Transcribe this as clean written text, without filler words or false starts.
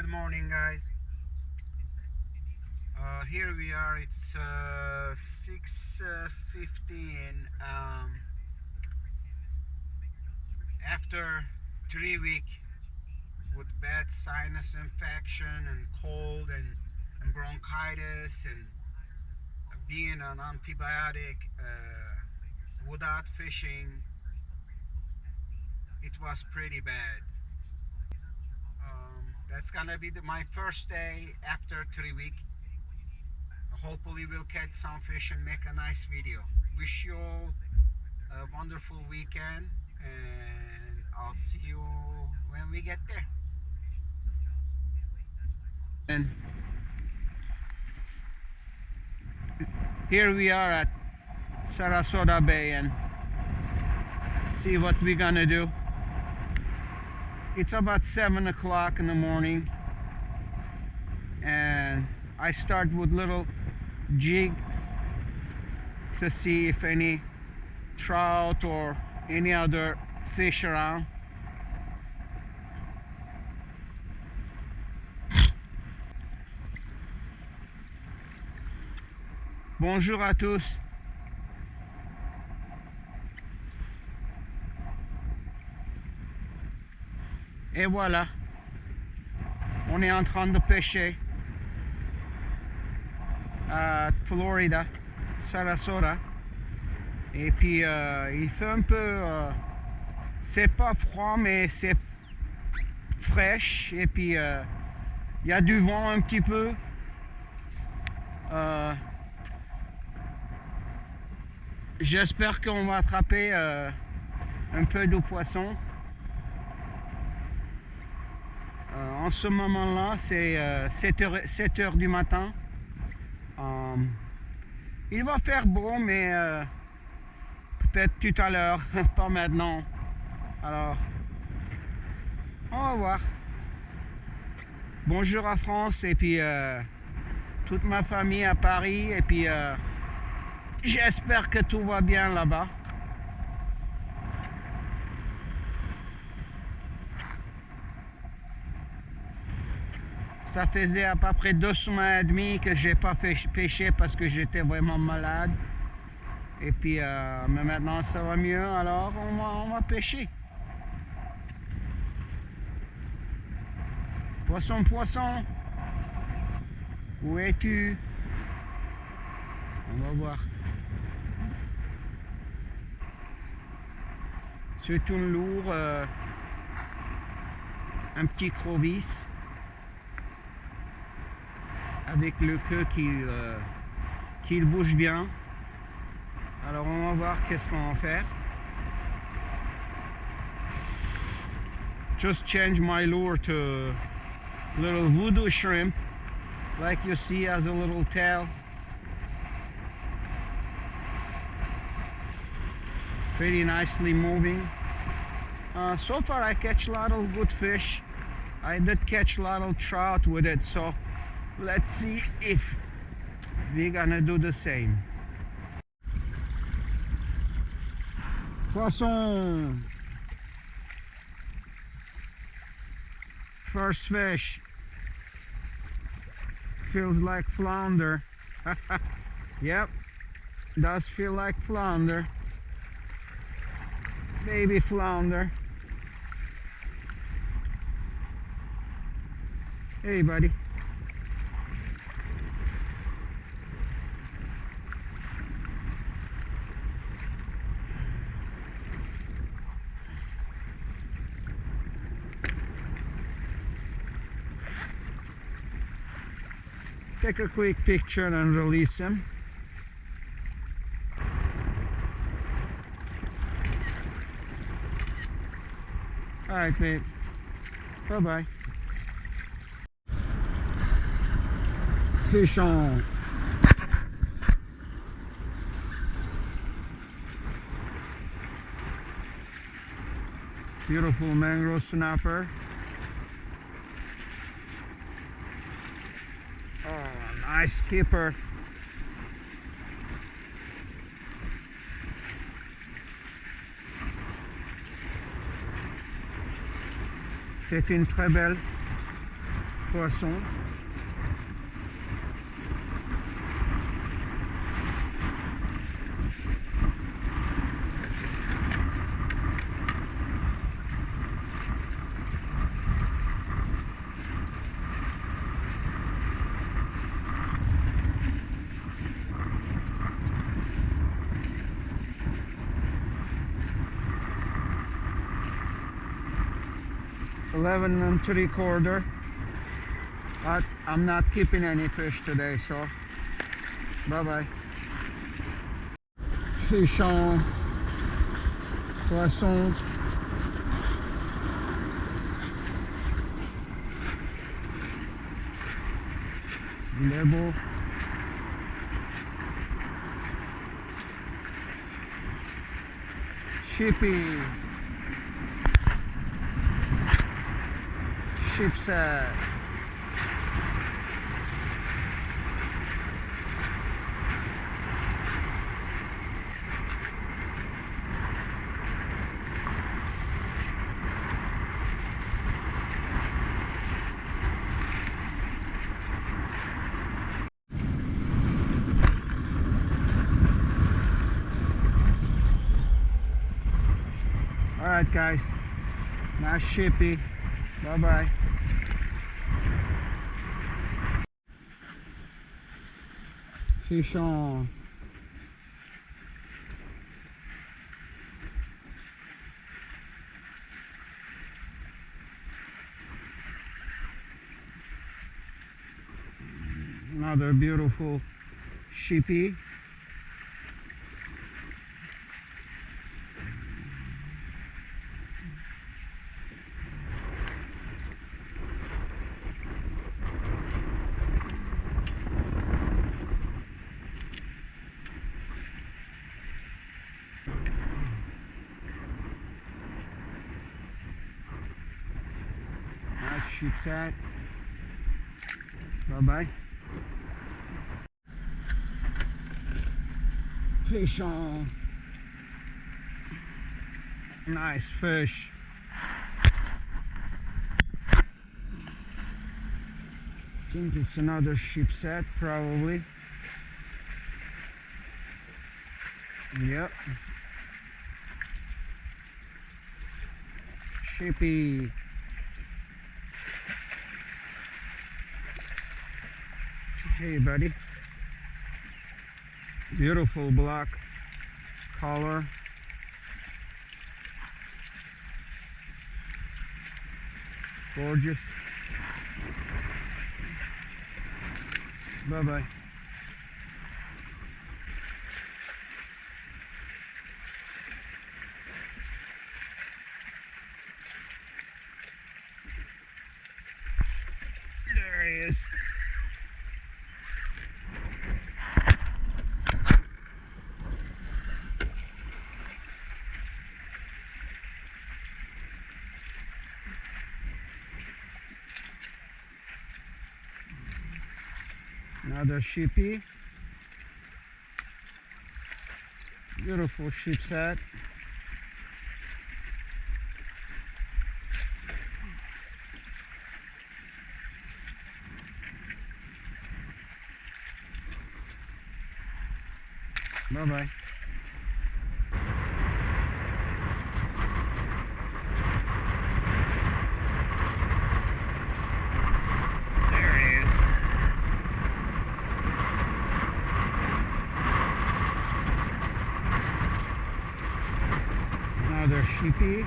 Good morning, guys. Here we are. It's 6:15. After 3 weeks with bad sinus infection and cold and bronchitis and being on antibiotic without fishing, it was pretty bad. That's gonna be my first day after 3 weeks. Hopefully we'll catch some fish and make a nice video. Wish you all a wonderful weekend, and I'll see you when we get there. And here we are at Sarasota Bay, and see what we're gonna do. It's about 7 o'clock in the morning, and I start with little jig to see if any trout or any other fish around. Bonjour à tous. Et voilà, on est en train de pêcher à Florida, Sarasota. Et puis il fait un peu, c'est pas froid mais c'est fraîche. Et puis il y a du vent un petit peu. J'espère qu'on va attraper un peu de poisson. En ce moment-là, c'est 7 heures du matin. Il va faire beau, mais peut-être tout à l'heure, pas maintenant. Alors, on va voir. Bonjour à France, et puis toute ma famille à Paris, et puis j'espère que tout va bien là-bas. Ça faisait à peu près 2 semaines et demie que j'ai pas pêché parce que j'étais vraiment malade. Et puis, mais maintenant ça va mieux, alors on va pêcher. Poisson, poisson, où es-tu? On va voir. C'est une lourd, un petit crovis, avec le queue qui bouge bien. Alors on va voir qu'est-ce qu'on va faire. Just change my lure to little voodoo shrimp, like you see, has a little tail. Pretty nicely moving. So far I catch a lot of good fish. I did catch a lot of trout with it, so let's see if we're gonna do the same. Poisson. First fish. Feels like flounder. Yep, does feel like flounder. Baby flounder. Hey buddy. Take a quick picture and release him. Alright, babe. Bye-bye. Fish on. Beautiful mangrove snapper. Oh, nice skipper. C'est une très belle poisson. $11.75, but I'm not keeping any fish today, so bye bye. Fish on, poisson, level, shippy, shipset. Alright guys, nice shippy, bye bye. Fish on. Another beautiful shippy. Nice ship set. Bye bye. Fish on. Nice fish. I think it's another ship set, probably. Yep. Shippy. Hey buddy. Beautiful black color. Gorgeous. Bye bye. There he is. Another shippy. Beautiful ship set. Bye bye. Another shippy.